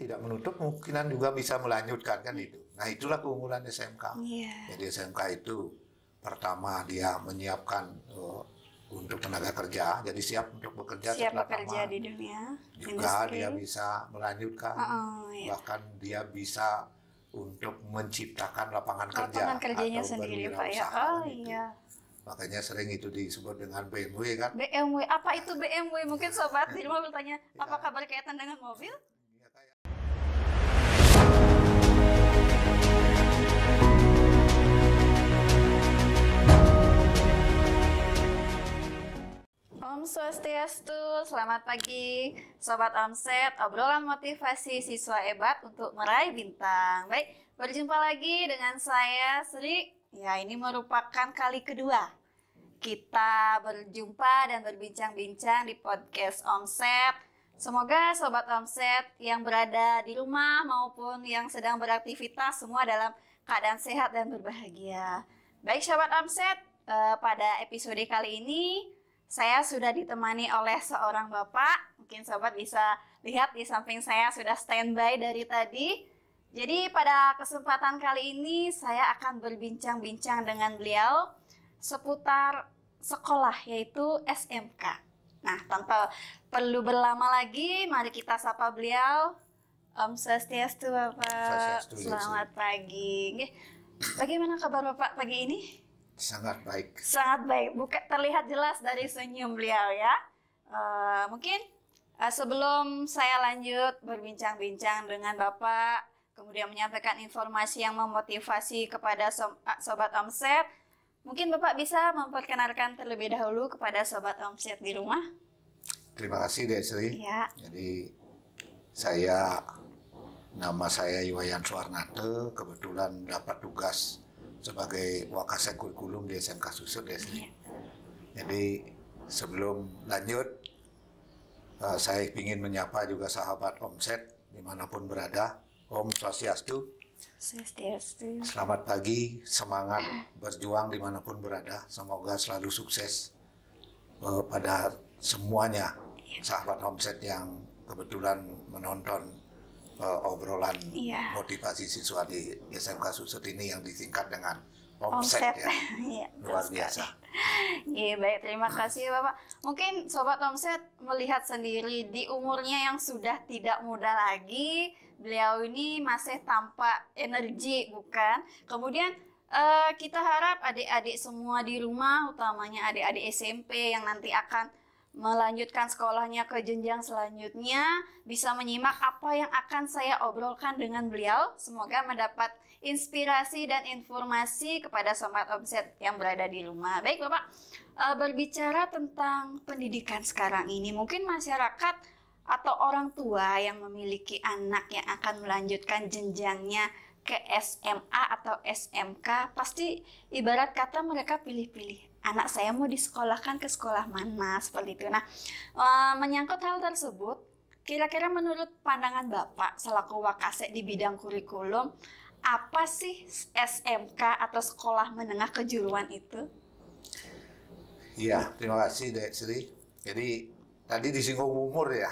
tidak menutup kemungkinan juga bisa melanjutkan kan itu. Nah itulah keunggulan SMK. Jadi SMK itu pertama dia menyiapkan untuk tenaga kerja, jadi siap untuk bekerja siap bekerja di dunia juga industri. Dia bisa melanjutkan, bahkan dia bisa untuk menciptakan lapangan kerja kerjanya atau sendiri Pak ya. Makanya sering itu disebut dengan BMW kan. BMW, apa itu BMW? Mungkin sobat di rumah bertanya, apakah berkaitan dengan mobil? Om Swastiastu, selamat pagi Sobat Omset, obrolan motivasi siswa hebat untuk meraih bintang. Baik, berjumpa lagi dengan saya Sri. Ya, ini merupakan kali kedua kita berjumpa dan berbincang-bincang di podcast Omset. Semoga Sobat Omset yang berada di rumah maupun yang sedang beraktivitas semua dalam keadaan sehat dan berbahagia. Baik Sobat Omset, pada episode kali ini saya sudah ditemani oleh seorang bapak. Mungkin sobat bisa lihat di samping saya sudah standby dari tadi. Jadi pada kesempatan kali ini saya akan berbincang-bincang dengan beliau seputar sekolah, yaitu SMK. Nah, tanpa perlu berlama lagi, mari kita sapa beliau. Om Swastiastu Bapak. Selamat pagi. Bagaimana kabar Bapak pagi ini? Sangat baik. Sangat baik, terlihat jelas dari senyum beliau ya. Mungkin sebelum saya lanjut berbincang-bincang dengan Bapak, kemudian menyampaikan informasi yang memotivasi kepada Sobat Omset, mungkin Bapak bisa memperkenalkan terlebih dahulu kepada Sobat Omset di rumah. Terima kasih Desri. Ya. Jadi nama saya Iwayan Suwarnate, kebetulan dapat tugas sebagai Wakasek Kurikulum di SMK Susut Desri. Jadi sebelum lanjut, saya ingin menyapa juga sahabat Omset dimanapun berada. Om Swastiastu. Swastiastu. Selamat pagi, semangat berjuang dimanapun berada. Semoga selalu sukses pada semuanya sahabat Omset yang kebetulan menonton obrolan motivasi siswa di SMK Susut ini yang disingkat dengan Omset ya. Luar biasa. Iya, baik, terima kasih Bapak. Mungkin Sobat Omset melihat sendiri di umurnya yang sudah tidak muda lagi, beliau ini masih tampak energi, bukan? Kemudian kita harap adik-adik semua di rumah, utamanya adik-adik SMP yang nanti akan melanjutkan sekolahnya ke jenjang selanjutnya, bisa menyimak apa yang akan saya obrolkan dengan beliau. Semoga mendapat inspirasi dan informasi kepada Sobat Omset yang berada di rumah. Baik Bapak, berbicara tentang pendidikan sekarang ini, mungkin masyarakat atau orang tua yang memiliki anak yang akan melanjutkan jenjangnya ke SMA atau SMK, pasti ibarat kata mereka pilih-pilih. Anak saya mau disekolahkan ke sekolah mana, seperti itu. Nah, menyangkut hal tersebut, kira-kira menurut pandangan Bapak selaku Wakasek di bidang kurikulum, apa sih SMK atau sekolah menengah kejuruan itu? Iya, terima kasih Dek Sri. Jadi tadi disinggung umur ya.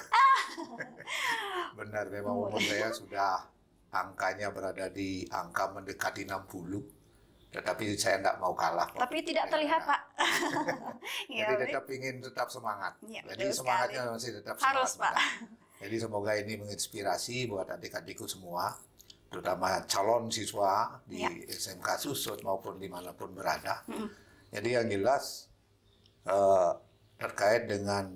Benar, memang umur saya sudah angkanya berada di angka mendekati 60. Tetapi saya tidak mau kalah. Tapi tidak terlihat Pak. Jadi tetap semangat. Ya, jadi semangatnya sekali. Masih tetap semangat. Harus Pak. Jadi semoga ini menginspirasi buat adik-adikku semua, terutama calon siswa di SMK Susut maupun dimanapun berada. Jadi yang jelas terkait dengan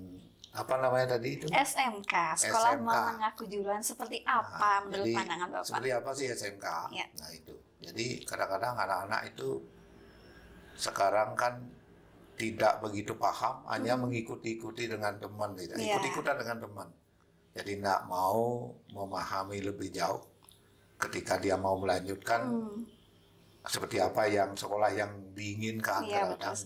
apa namanya tadi itu? SMK, sekolah menengah kejuruan, seperti apa menurut pandangan Bapak? Seperti apa sih SMK? Ya. Nah itu. Jadi kadang-kadang anak-anak itu sekarang kan tidak begitu paham, hanya mengikuti-ikuti dengan teman, gitu. Ikut-ikutan dengan teman. Jadi tidak mau memahami lebih jauh ketika dia mau melanjutkan seperti apa yang sekolah yang diinginkan. Kadang-kadang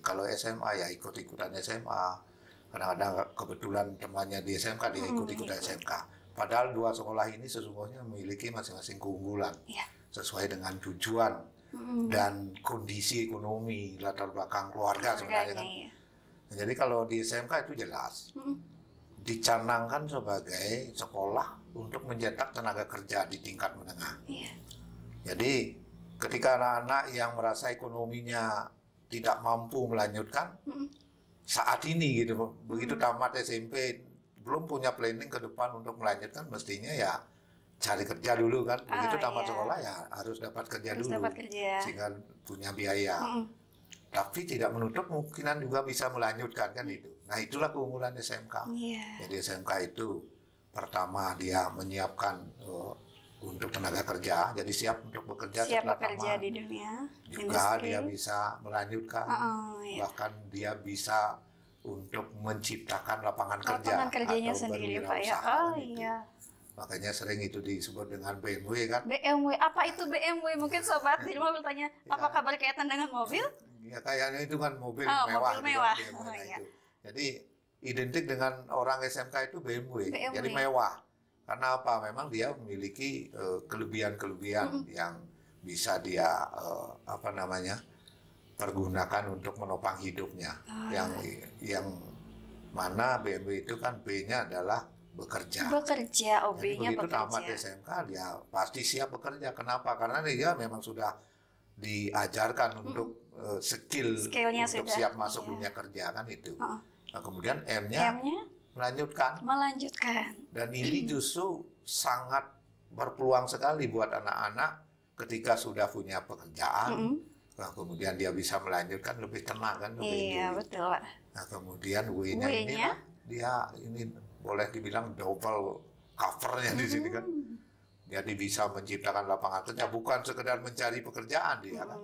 kalau SMA ya ikut-ikutan SMA. Kadang-kadang kebetulan temannya di SMK dia ikut-ikutan SMK. Padahal dua sekolah ini sesungguhnya memiliki masing-masing keunggulan. Sesuai dengan tujuan dan kondisi ekonomi latar belakang keluarga sebenarnya kan. Jadi kalau di SMK itu jelas dicanangkan sebagai sekolah untuk mencetak tenaga kerja di tingkat menengah. Iya. Jadi ketika anak-anak yang merasa ekonominya tidak mampu melanjutkan saat ini gitu, begitu tamat SMP belum punya planning ke depan untuk melanjutkan, mestinya ya cari kerja dulu kan. Begitu tamat sekolah ya harus dapat kerja dulu, sehingga punya biaya. Tapi tidak menutup kemungkinan juga bisa melanjutkan kan itu. Nah itulah keunggulan SMK. Jadi SMK itu pertama dia menyiapkan untuk tenaga kerja, jadi siap untuk bekerja setelah tamat. Di dunia juga industri. Dia bisa melanjutkan, bahkan dia bisa untuk menciptakan lapangan kerja kerjanya atau sendiri Pak ya. Makanya sering itu disebut dengan BMW kan. BMW, apa itu BMW? Mungkin sobat di rumah bertanya, apakah berkaitan dengan mobil? Ya kayaknya itu kan mobil mewah. Mobil mewah. Itu. Jadi identik dengan orang SMK itu BMW. Jadi mewah. Karena apa? Memang dia memiliki kelebihan-kelebihan yang bisa dia pergunakan untuk menopang hidupnya. Yang mana BMW itu kan B-nya adalah bekerja. B-nya begitu tamat SMK dia pasti siap bekerja. Kenapa? Karena dia memang sudah diajarkan untuk skillnya untuk sudah siap masuk dunia kerja kan itu. Nah, kemudian M-nya melanjutkan. Dan ini justru sangat berpeluang sekali buat anak-anak ketika sudah punya pekerjaan. Nah, kemudian dia bisa melanjutkan lebih tenang kan, lebih betul. Nah, kemudian W-nya ini dia ini boleh dibilang double covernya di sini kan. Jadi bisa menciptakan lapangan kerja, bukan sekedar mencari pekerjaan dia kan.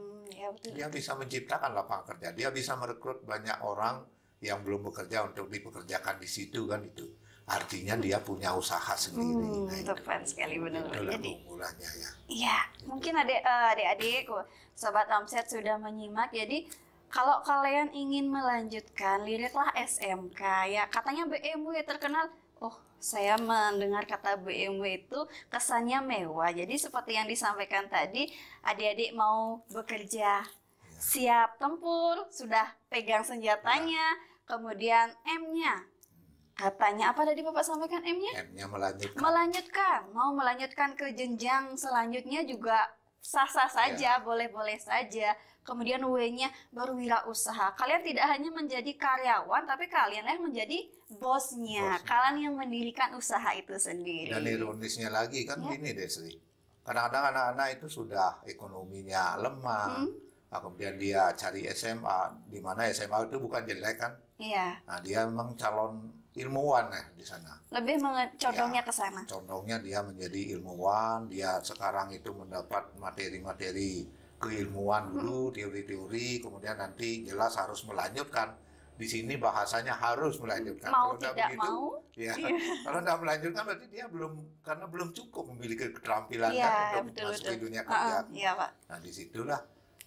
Dia bisa menciptakan lapangan kerja, dia bisa merekrut banyak orang yang belum bekerja untuk dipekerjakan di situ kan itu. Artinya dia punya usaha sendiri. Tepat sekali benar. Jadi keunggulannya ya. Iya, mungkin adik-adik, sobat Omset sudah menyimak. Jadi kalau kalian ingin melanjutkan, liriklah SMK ya. Katanya BMW terkenal. Oh, saya mendengar kata BMW itu kesannya mewah. Jadi seperti yang disampaikan tadi, adik-adik mau bekerja, siap tempur, sudah pegang senjatanya, kemudian M-nya. Katanya apa tadi Bapak sampaikan M-nya? M-nya mau melanjutkan ke jenjang selanjutnya juga sah-sah saja, boleh-boleh saja. Kemudian W-nya baru wirausaha. Kalian tidak hanya menjadi karyawan, tapi kalian yang menjadi bosnya. Kalian yang mendirikan usaha itu sendiri. Dan ironisnya lagi kan gini deh Sri. Kadang-kadang anak-anak itu sudah ekonominya lemah. Nah, kemudian dia cari SMA, di mana SMA itu bukan jelek kan? Iya. Nah, dia memang calon ilmuwan ya di sana. Lebih condongnya ke sana. Condongnya dia menjadi ilmuwan, dia sekarang itu mendapat materi-materi keilmuan dulu, teori-teori, kemudian nanti jelas harus melanjutkan. Di sini bahasanya harus melanjutkan. Kalau tidak mau, kalau tidak melanjutkan berarti dia karena belum cukup memiliki keterampilan kan untuk masuk ke dunia kerja. Pak. Nah, disitulah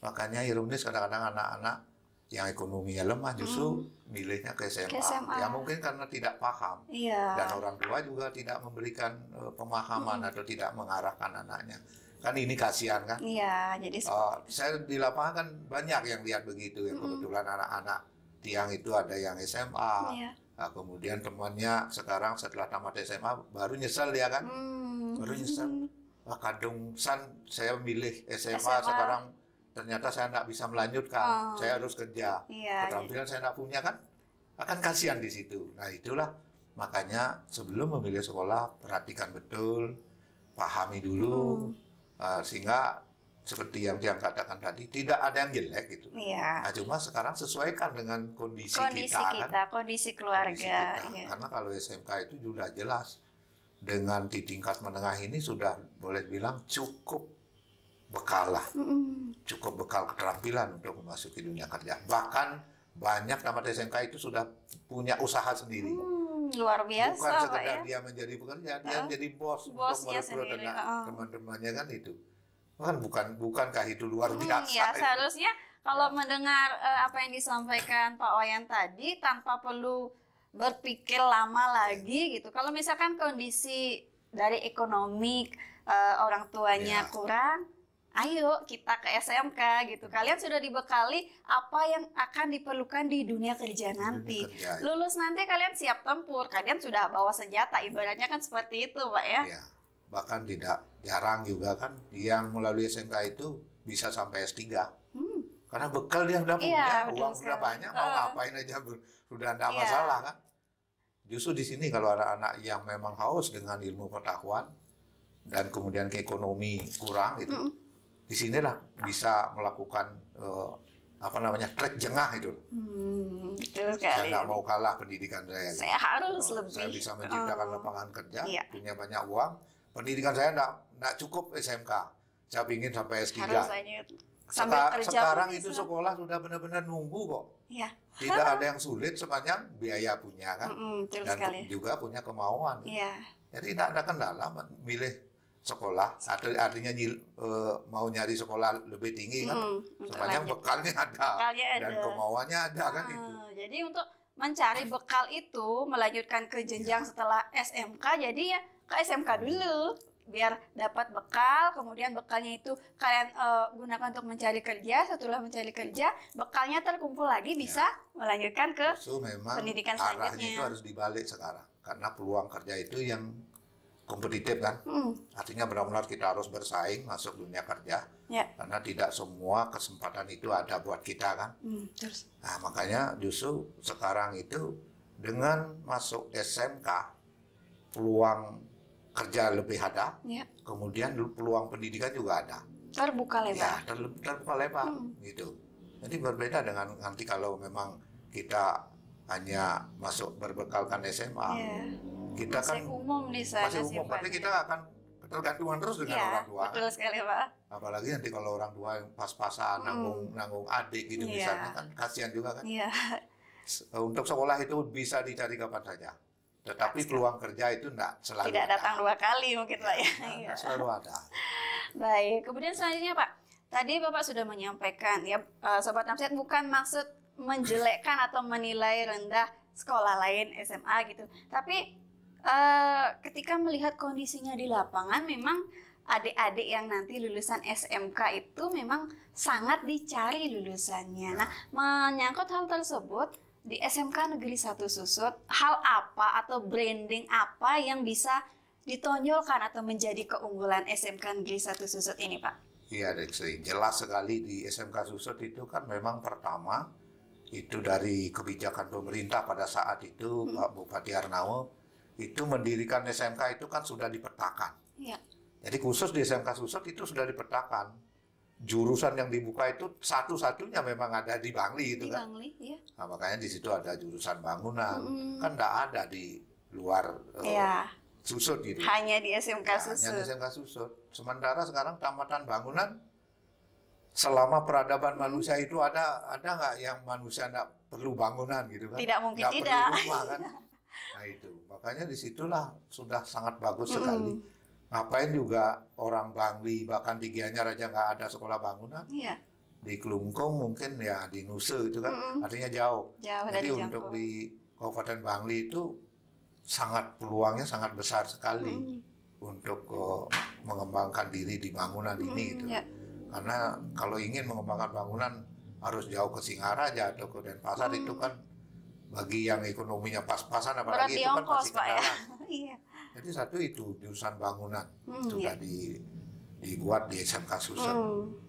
makanya ironis kadang-kadang anak-anak yang ekonominya lemah justru milihnya ke SMA. Ya mungkin karena tidak paham. Dan orang tua juga tidak memberikan pemahaman atau tidak mengarahkan anaknya. Kan ini kasihan kan? Jadi saya di lapangan kan banyak yang lihat begitu ya. Kebetulan anak-anak tiang itu ada yang SMA. Nah, kemudian temannya sekarang setelah tamat SMA baru nyesel dia kan? Baru nyesel. Wah, kadung saya milih SMA. Sekarang ternyata saya tidak bisa melanjutkan, saya harus kerja. Keterampilan saya tidak punya kan, akan kasihan di situ. Nah itulah makanya sebelum memilih sekolah perhatikan betul, pahami dulu, sehingga seperti yang dia katakan tadi tidak ada yang jelek gitu. Nah, cuma sekarang sesuaikan dengan kondisi kita kan, kondisi keluarga. Karena kalau SMK itu sudah jelas dengan di tingkat menengah ini sudah boleh bilang cukup bekal lah, cukup bekal keterampilan untuk memasuki dunia kerja. Bahkan banyak tamat SMK itu sudah punya usaha sendiri. Luar biasa. Bukan sekedar dia menjadi pekerja, dia menjadi bos untuk merekrut teman-temannya kan itu. Bukankah itu luar biasa? Seharusnya kalau mendengar apa yang disampaikan Pak Wayan tadi tanpa perlu berpikir lama lagi gitu. Kalau misalkan kondisi dari ekonomi orang tuanya kurang, ayo kita ke SMK gitu. Kalian sudah dibekali apa yang akan diperlukan di dunia kerja nanti. Lulus nanti kalian siap tempur, kalian sudah bawa senjata, ibaratnya kan seperti itu, Pak ya. Ya, bahkan tidak jarang juga kan yang melalui SMK itu bisa sampai S3. Karena bekal dia udah punya, uang sudah banyak, mau ngapain aja sudah tidak masalah kan. Justru di sini kalau anak-anak yang memang haus dengan ilmu pengetahuan dan kemudian ke ekonomi kurang itu, di sinilah bisa melakukan trek jengah itu. Betul sekali. Saya nggak mau kalah pendidikan saya. Saya harus lebih. Saya bisa menciptakan lapangan kerja, punya banyak uang. Pendidikan saya nggak cukup SMK. Saya ingin sampai S3. Sekarang itu sekolah sudah benar-benar nunggu kok. Ya. Tidak ada yang sulit sepanjang biaya punya kan. Dan sekali. Juga punya kemauan. Ya. Jadi tidak ada kendala milih sekolah. Artinya mau nyari sekolah lebih tinggi kan. Sepanjang bekalnya ada. Dan kemauannya ada kan itu. Jadi untuk mencari bekal itu melanjutkan ke jenjang setelah SMK, jadi ya ke SMK dulu. Biar dapat bekal, kemudian bekalnya itu kalian gunakan untuk mencari kerja. Setelah mencari kerja, bekalnya terkumpul lagi, bisa melanjutkan ke pendidikan selanjutnya. Arahnya itu harus dibalik sekarang, karena peluang kerja itu yang kompetitif kan. Artinya benar-benar kita harus bersaing masuk dunia kerja, karena tidak semua kesempatan itu ada buat kita kan. Nah makanya justru sekarang itu dengan masuk SMK, peluang kerja lebih ada, kemudian peluang pendidikan juga ada. Terbuka lebar. Ya, terbuka lebar, gitu. Jadi berbeda dengan nanti kalau memang kita hanya masuk berbekalkan SMA, kita masih kan umum di sana. Masih umum, berarti kita akan tergantungan terus dengan orang tua. Betul sekali, Pak. Apalagi nanti kalau orang tua yang pas-pasan nanggung adik gitu misalnya kan kasihan juga kan. Untuk sekolah itu bisa dicari kapan saja. Tetapi peluang kerja itu selalu tidak datang dua kali mungkin Pak ya. Selalu ada. Baik, kemudian selanjutnya Pak, tadi Bapak sudah menyampaikan ya, Sobat Namset bukan maksud menjelekkan atau menilai rendah sekolah lain SMA gitu. Tapi ketika melihat kondisinya di lapangan, memang adik-adik yang nanti lulusan SMK itu memang sangat dicari lulusannya. Nah, menyangkut hal tersebut, di SMK Negeri 1 Susut, hal apa atau branding apa yang bisa ditonjolkan atau menjadi keunggulan SMK Negeri 1 Susut ini, Pak? Iya, Dexy. Jelas sekali di SMK Susut itu kan memang pertama, itu dari kebijakan pemerintah pada saat itu, Pak Bupati Arnawo, itu mendirikan SMK itu kan sudah dipetakan. Jadi khusus di SMK Susut itu sudah dipetakan. Jurusan yang dibuka itu satu-satunya memang ada di Bangli itu kan. Nah, makanya di situ ada jurusan bangunan. Kan tidak ada di luar Susut gitu. Hanya di SMK Susut. Hanya di SMK Susut. Sementara sekarang tamatan bangunan selama peradaban manusia itu ada nggak yang manusia tidak perlu bangunan gitu kan? Tidak mungkin nggak tidak. Perlu rumah kan? Nah itu. Makanya disitulah sudah sangat bagus sekali. Ngapain juga orang Bangli, bahkan di Gianyar aja nggak ada sekolah bangunan. Di Klungkung mungkin ya di Nuse itu kan, artinya jauh. Jadi untuk di Kabupaten Bangli itu peluangnya sangat besar sekali untuk mengembangkan diri di bangunan ini gitu. Karena kalau ingin mengembangkan bangunan harus jauh ke Singaraja atau ke Denpasar itu kan bagi yang ekonominya pas-pasan, apalagi itu kan pasti kendala. Jadi satu itu jurusan bangunan sudah dibuat di SMK Susut.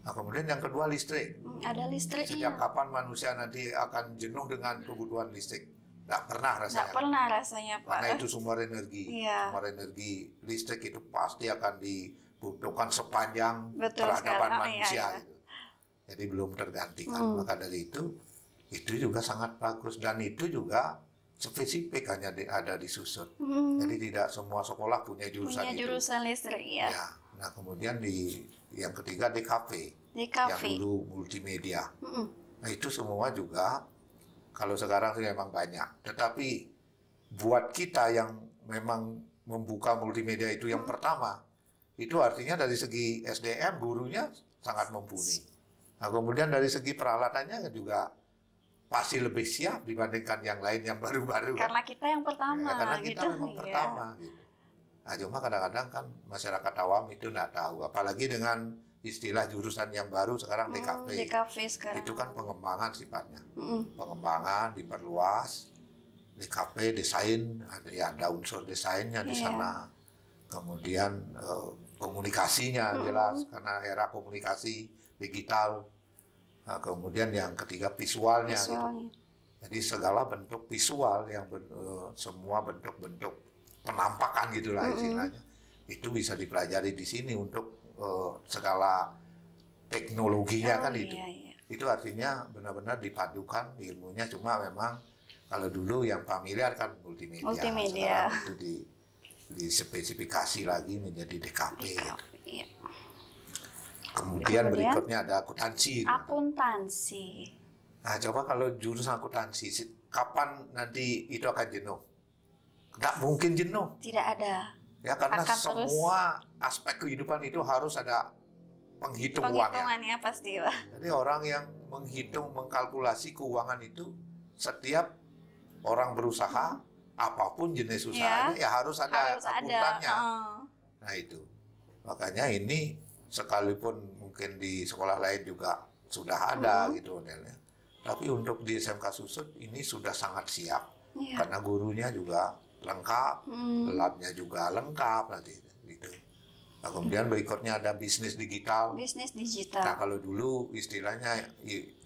Nah, kemudian yang kedua listrik. Ada listrik. Sejak kapan manusia nanti akan jenuh dengan kebutuhan listrik? Tidak pernah rasanya. Tidak pernah rasanya, Pak. Karena itu sumber energi. Sumber energi listrik itu pasti akan dibutuhkan sepanjang peradaban manusia. Gitu. Jadi belum tergantikan. Maka dari itu juga sangat bagus, dan itu juga spesifik hanya ada di Susut. Jadi tidak semua sekolah punya jurusan listrik ya. Nah kemudian yang ketiga DKV. Yang dulu multimedia. Nah itu semua juga kalau sekarang sih memang banyak. Tetapi buat kita yang memang membuka multimedia itu yang pertama, itu artinya dari segi SDM gurunya sangat mumpuni. Nah kemudian dari segi peralatannya juga pasti lebih siap dibandingkan yang lain yang baru-baru. Karena kita yang pertama. Karena kita memang pertama. Gitu. Nah cuma kadang-kadang kan masyarakat awam itu nggak tahu. Apalagi dengan istilah jurusan yang baru sekarang DKV. DKV sekarang. Itu kan pengembangan sifatnya. Pengembangan diperluas, DKV desain, ada unsur desainnya di sana. Kemudian komunikasinya jelas karena era komunikasi digital. Nah, kemudian yang ketiga visualnya. Gitu. Jadi segala bentuk visual yang semua bentuk-bentuk penampakan gitulah istilahnya. Itu bisa dipelajari di sini untuk segala teknologinya kan itu. Iya. Itu artinya benar-benar dipadukan ilmunya, cuma memang kalau dulu yang familiar kan multimedia. Sekarang itu dispesifikasi lagi menjadi DKV. Iya. Kemudian berikutnya ada akuntansi. Akuntansi. Nah, coba kalau jurusan akuntansi, kapan nanti itu akan jenuh? Nggak mungkin jenuh. Tidak ada. Ya, karena semua aspek kehidupan itu harus ada penghitungannya pasti, Pak. Jadi orang yang menghitung, mengkalkulasi keuangan itu, setiap orang berusaha, apapun jenis usahanya, ya harus ada akuntannya. Nah itu, makanya ini sekalipun mungkin di sekolah lain juga sudah ada gitu modelnya. Tapi untuk di SMK Susut ini sudah sangat siap, karena gurunya juga lengkap, labnya juga lengkap nanti gitu. Nah, kemudian berikutnya ada bisnis digital. Bisnis digital. Nah, kalau dulu istilahnya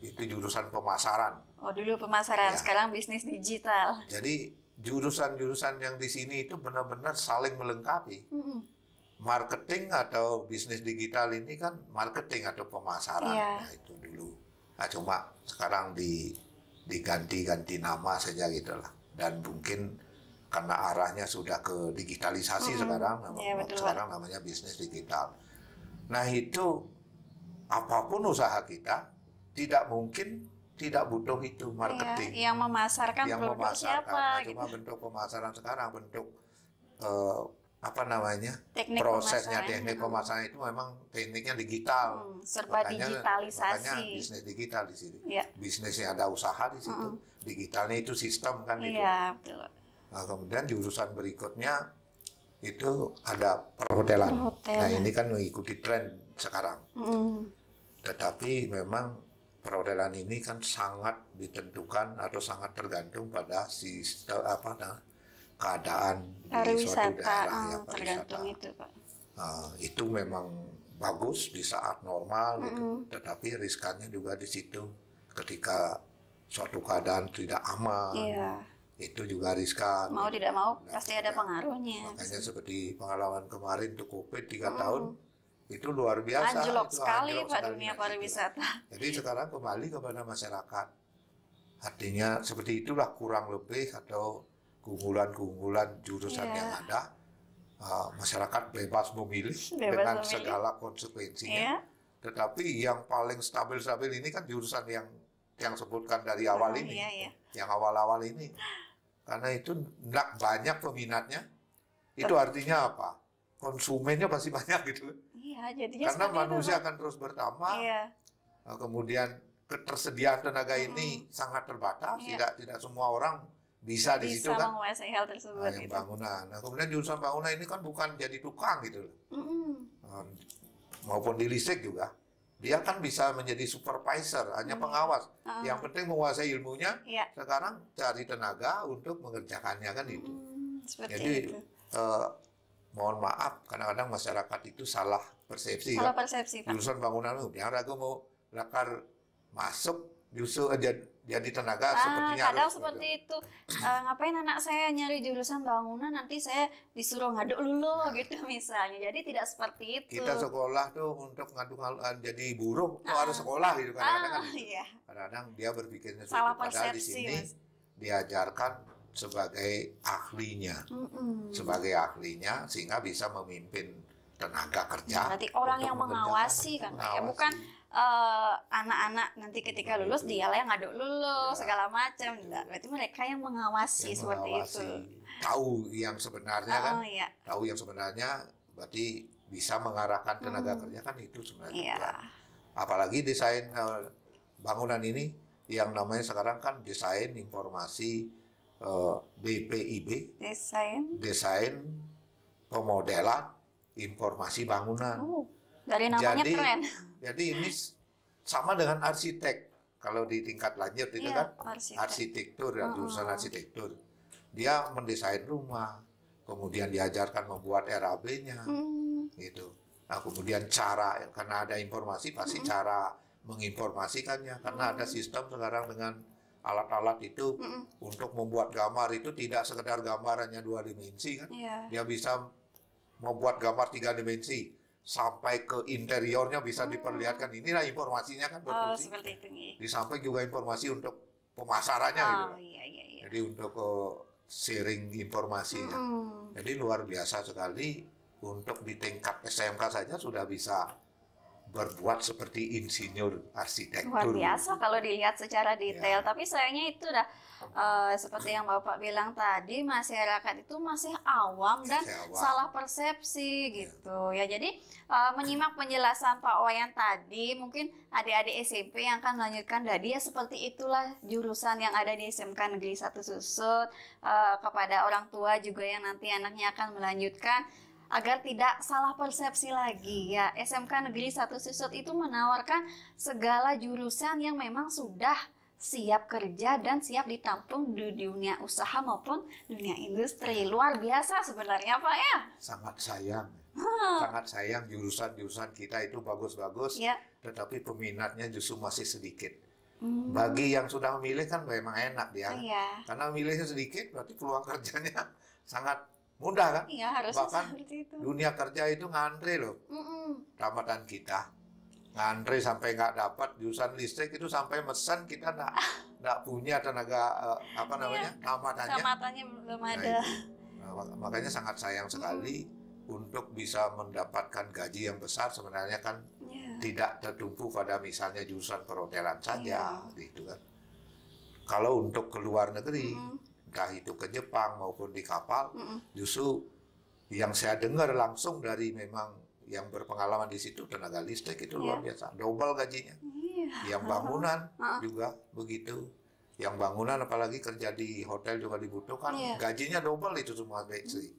itu jurusan pemasaran. Oh, dulu pemasaran, sekarang bisnis digital. Jadi jurusan-jurusan yang di sini itu benar-benar saling melengkapi. Marketing atau bisnis digital ini kan marketing atau pemasaran. Nah, itu dulu. Nah, cuma sekarang diganti-ganti nama saja gitulah. Dan mungkin karena arahnya sudah ke digitalisasi sekarang namanya bisnis digital. Nah itu apapun usaha kita tidak mungkin tidak butuh itu marketing. Yang memasarkan produk siapa? Nah, cuma bentuk pemasaran sekarang, bentuk teknik prosesnya, teknik pemasaran itu memang tekniknya digital. Serba digitalisasi. Makanya bisnis digital di sini. Bisnisnya ada usaha di situ, digitalnya itu sistem kan itu. Iya, betul. Nah, kemudian jurusan berikutnya itu ada perhotelan. Nah, ini kan mengikuti tren sekarang. Tetapi memang perhotelan ini kan sangat ditentukan atau sangat tergantung pada sistem keadaan di suatu daerah tergantung itu, Pak. Itu memang bagus di saat normal gitu. Tetapi riskannya juga di situ ketika suatu keadaan tidak aman. Itu juga riskan. Mau tidak mau pasti ada pengaruhnya. Makanya seperti pengalaman kemarin untuk COVID 3 tahun itu luar biasa. Anjlok sekali Pak dunia pariwisata. Jadi sekarang kembali kepada masyarakat. Artinya seperti itulah kurang lebih atau keunggulan-keunggulan jurusan yang ada. Masyarakat bebas memilih dengan segala konsekuensinya. Tetapi yang paling stabil-stabil ini kan jurusan yang sebutkan dari awal ini. Yang awal-awal ini. Karena itu tidak banyak peminatnya. Itu artinya apa? Konsumennya pasti banyak gitu. Jadinya karena manusia akan terus bertambah. Kemudian ketersediaan tenaga ini sangat terbatas. Tidak semua orang bisa di situ kan. Menguasai hal tersebut. Yang bangunan. Nah, kemudian jurusan bangunan ini kan bukan jadi tukang gitu. Maupun di listrik juga. Dia kan bisa menjadi supervisor, hanya pengawas. Yang penting menguasai ilmunya. Sekarang cari tenaga untuk mengerjakannya kan itu. Jadi mohon maaf, kadang-kadang masyarakat itu salah persepsi. Salah persepsi, Pak. Jurusan bangunan yang ragu mau lakar masuk justru jadi tenaga sepertinya kadang seperti itu. Ngapain anak saya nyari jurusan bangunan, nanti saya disuruh ngaduk lulu gitu misalnya. Jadi tidak seperti itu. Kita sekolah tuh untuk ngaduk jadi buruh tuh harus sekolah gitu kadang-kadang kan. Kadang-kadang dia berpikirnya salah padahal persepsi, di sini Mas. diajarkan sebagai ahlinya. Sebagai ahlinya sehingga bisa memimpin tenaga kerja. Berarti orang yang mengawasi kan, bukan anak-anak nanti ketika lulus dialah yang ngaduk lulus segala macam. Berarti mereka yang mengawasi seperti itu. Tahu yang sebenarnya kan. Tahu yang sebenarnya berarti bisa mengarahkan tenaga kerja kan itu sebenarnya. Apalagi desain bangunan ini yang namanya sekarang kan desain informasi DPIB. Desain pemodelan informasi bangunan. Dari namanya keren. Jadi ini sama dengan arsitek. Kalau di tingkat lanjut itu Iya, kan arsitektur, jurusan arsitektur. Dia mendesain rumah, kemudian diajarkan membuat RAB-nya, gitu. Nah, kemudian cara, karena ada informasi, pasti cara menginformasikannya. Karena ada sistem sekarang dengan alat-alat itu untuk membuat gambar itu tidak sekedar gambar hanya 2 dimensi kan. Dia bisa membuat gambar 3 dimensi. Sampai ke interiornya bisa diperlihatkan. Inilah informasinya kan berfungsi. Seperti itu. Di samping juga informasi untuk pemasarannya gitu. Iya. Jadi untuk sharing informasinya. Jadi luar biasa sekali untuk di tingkat SMK saja sudah bisa berbuat seperti insinyur arsitektur. Luar biasa kalau dilihat secara detail. Tapi sayangnya itu udah seperti yang Bapak bilang tadi, masyarakat itu masih awam dan salah persepsi gitu ya. Jadi menyimak penjelasan Pak Wayan tadi, mungkin adik-adik SMP yang akan melanjutkan tadi ya seperti itulah jurusan yang ada di SMK Negeri 1 Susut, kepada orang tua juga yang nanti anaknya akan melanjutkan, agar tidak salah persepsi lagi ya. SMK Negeri 1 Susut itu menawarkan segala jurusan yang memang sudah siap kerja dan siap ditampung di dunia usaha maupun dunia industri. Luar biasa sebenarnya Pak ya. Sangat sayang. Sangat sayang jurusan-jurusan kita itu bagus-bagus, tetapi peminatnya justru masih sedikit. Bagi yang sudah memilih kan memang enak dia. Karena memilihnya sedikit berarti peluang kerjanya sangat mudah kan? Bahkan dunia kerja itu ngantri loh. Tamatan kita ngantri sampai nggak dapat jurusan listrik itu, sampai mesen kita nggak punya tenaga tamatannya belum ada. Makanya sangat sayang sekali untuk bisa mendapatkan gaji yang besar sebenarnya kan tidak tertumpu pada misalnya jurusan perhotelan saja gitu kan. Kalau untuk ke luar negeri, entah itu ke Jepang maupun di kapal, justru yang saya dengar langsung dari memang yang berpengalaman di situ, tenaga listrik itu luar biasa, double gajinya. Yang bangunan juga begitu. Yang bangunan apalagi kerja di hotel juga dibutuhkan, gajinya double itu semua Betsy.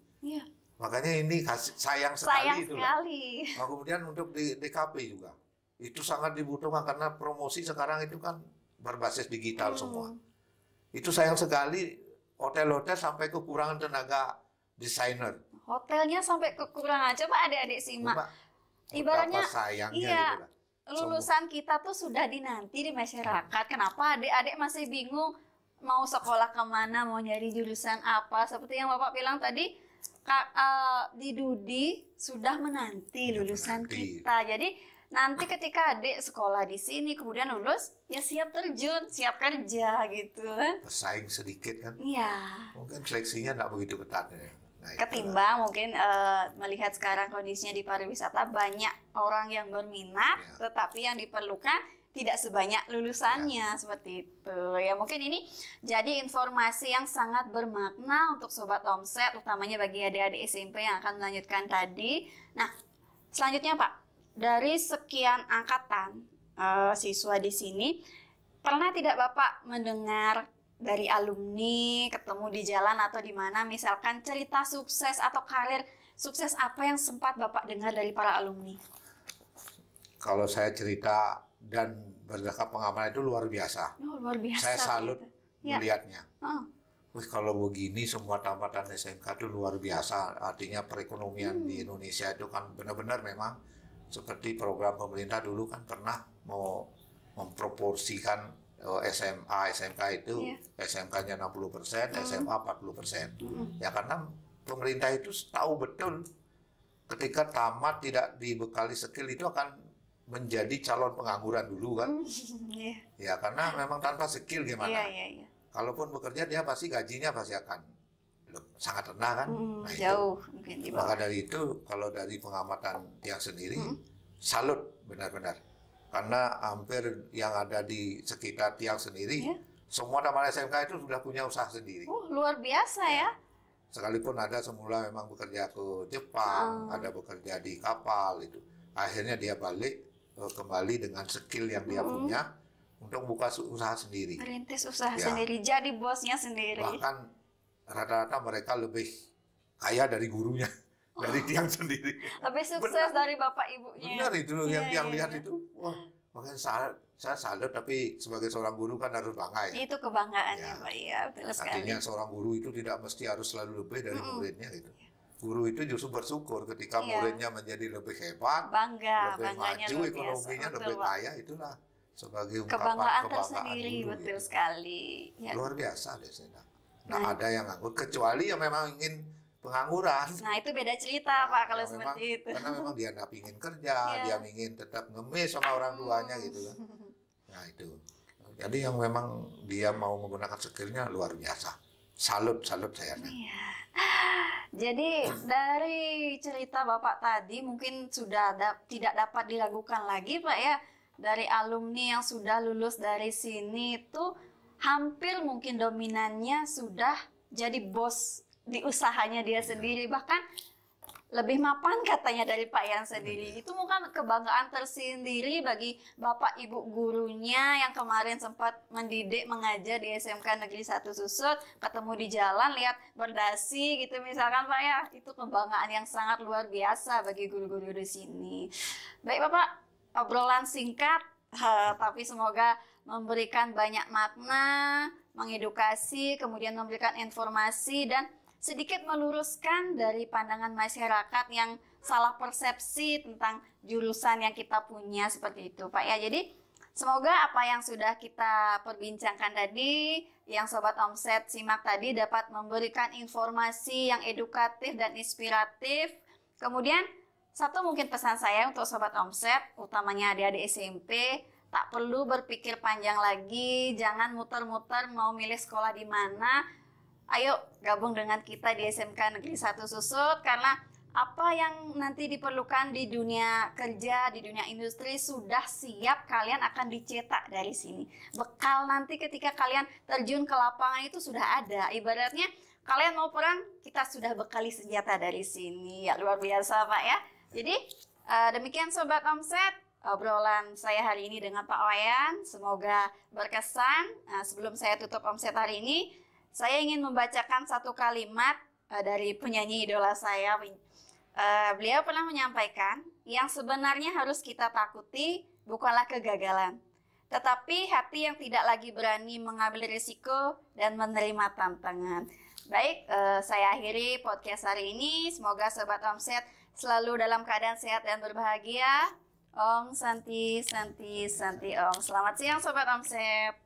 Makanya ini sayang sekali itu. Nah, kemudian untuk di DKP juga itu sangat dibutuhkan karena promosi sekarang itu kan berbasis digital semua. Itu sayang sekali, hotel-hotel sampai kekurangan tenaga desainer. Hotelnya sampai kekurangan. Coba adik-adik simak. Ibaratnya sayangnya lulusan kita tuh sudah dinanti di masyarakat. Kenapa adik-adik masih bingung mau sekolah kemana, mau nyari jurusan apa? Seperti yang Bapak bilang tadi, di Dudi sudah menanti lulusan kita. Jadi nanti ketika adik sekolah di sini kemudian lulus, ya siap terjun, siap kerja gitu kan. Bersaing sedikit kan? Mungkin seleksinya nggak begitu ketat ya. Ketimbang mungkin melihat sekarang kondisinya di pariwisata, banyak orang yang berminat, tetapi yang diperlukan tidak sebanyak lulusannya, seperti itu. Ya mungkin ini jadi informasi yang sangat bermakna untuk Sobat Omset, utamanya bagi adik-adik SMP yang akan melanjutkan tadi. Nah, selanjutnya Pak, dari sekian angkatan siswa di sini, pernah tidak Bapak mendengar dari alumni ketemu di jalan atau di mana, misalkan cerita sukses atau karir sukses apa yang sempat Bapak dengar dari para alumni? Kalau saya cerita dan berdasarkan pengalaman itu luar biasa. Luar biasa. Saya salut melihatnya. Wih, kalau begini semua tamatan SMK itu luar biasa. Artinya perekonomian di Indonesia itu kan benar-benar memang seperti program pemerintah dulu kan pernah mau memproporsikan SMA, SMK itu SMK-nya 60%, SMA 40%. Ya karena pemerintah itu tahu betul ketika tamat tidak dibekali skill itu akan menjadi calon pengangguran dulu kan. Ya karena memang tanpa skill gimana. Kalaupun bekerja dia pasti gajinya pasti akan sangat rendah kan. Nah, jauh. Maka dari itu kalau dari pengamatan yang sendiri salut benar-benar. Karena hampir yang ada di sekitar Tiang sendiri, semua taman SMK itu sudah punya usaha sendiri. Luar biasa ya. Sekalipun ada semula memang bekerja ke Jepang, ada bekerja di kapal itu. Akhirnya dia balik kembali dengan skill yang dia punya untuk buka usaha sendiri. Merintis usaha sendiri, jadi bosnya sendiri. Bahkan rata-rata mereka lebih kaya dari gurunya. dari tiang sendiri. Lebih sukses dari bapak ibunya. Benar itu yang Iya. lihat itu. Wah, makanya saya salut, tapi sebagai seorang guru kan harus bangga ya. Itu kebanggaannya Ya. Pak, iya betul sekali. Artinya seorang guru itu tidak mesti harus selalu lebih dari muridnya gitu. Guru itu justru bersyukur ketika Iya. muridnya menjadi lebih hebat, Bangga, lebih bangganya maju luar biasa. ekonominya, Betul, lebih Pak. kaya, itulah sebagai ungkapan Kebanggaan kebanggaan tersendiri, guru, betul gitu. sekali. Ya. Luar biasa deh Sena. Nah. Nah, ada yang nganggur kecuali yang memang ingin pengangguran. Nah itu beda cerita Ya, Pak kalau yang seperti memang- itu. Karena memang dia nggak ingin kerja, Iya. dia ingin tetap ngemis sama orang tuanya gitu kan. Nah itu. Jadi yang memang dia mau menggunakan skillnya luar biasa. Salut saya. Iya. Jadi dari cerita Bapak tadi mungkin sudah tidak dapat diragukan lagi Pak ya, dari alumni yang sudah lulus dari sini itu hampir mungkin dominannya sudah jadi bos di usahanya dia sendiri, bahkan lebih mapan katanya dari Pak Yan sendiri. Itu bukan kebanggaan tersendiri bagi Bapak Ibu gurunya yang kemarin sempat mendidik mengajar di SMK Negeri 1 Susut, ketemu di jalan lihat berdasi gitu misalkan Pak ya. Itu kebanggaan yang sangat luar biasa bagi guru-guru di sini. Baik Bapak, obrolan singkat tapi semoga memberikan banyak makna, mengedukasi, kemudian memberikan informasi dan sedikit meluruskan dari pandangan masyarakat yang salah persepsi tentang jurusan yang kita punya seperti itu Pak ya. Jadi semoga apa yang sudah kita perbincangkan tadi, yang Sobat Omset simak tadi dapat memberikan informasi yang edukatif dan inspiratif. Kemudian satu mungkin pesan saya untuk Sobat Omset, utamanya adik-adik SMP, tak perlu berpikir panjang lagi, jangan muter-muter mau milih sekolah di mana. Ayo gabung dengan kita di SMK Negeri 1 Susut, karena apa yang nanti diperlukan di dunia kerja, di dunia industri sudah siap, kalian akan dicetak dari sini. Bekal nanti ketika kalian terjun ke lapangan itu sudah ada. Ibaratnya kalian mau perang, kita sudah bekali senjata dari sini. Ya luar biasa Pak ya. Jadi demikian Sobat Omset, obrolan saya hari ini dengan Pak Wayan. Semoga berkesan. Sebelum saya tutup Omset hari ini, saya ingin membacakan satu kalimat dari penyanyi idola saya. Beliau pernah menyampaikan, yang sebenarnya harus kita takuti bukanlah kegagalan, tetapi hati yang tidak lagi berani mengambil risiko dan menerima tantangan. Baik, saya akhiri podcast hari ini. Semoga Sobat Omset selalu dalam keadaan sehat dan berbahagia. Om Santi Santi Santi Om. Selamat siang Sobat Omset.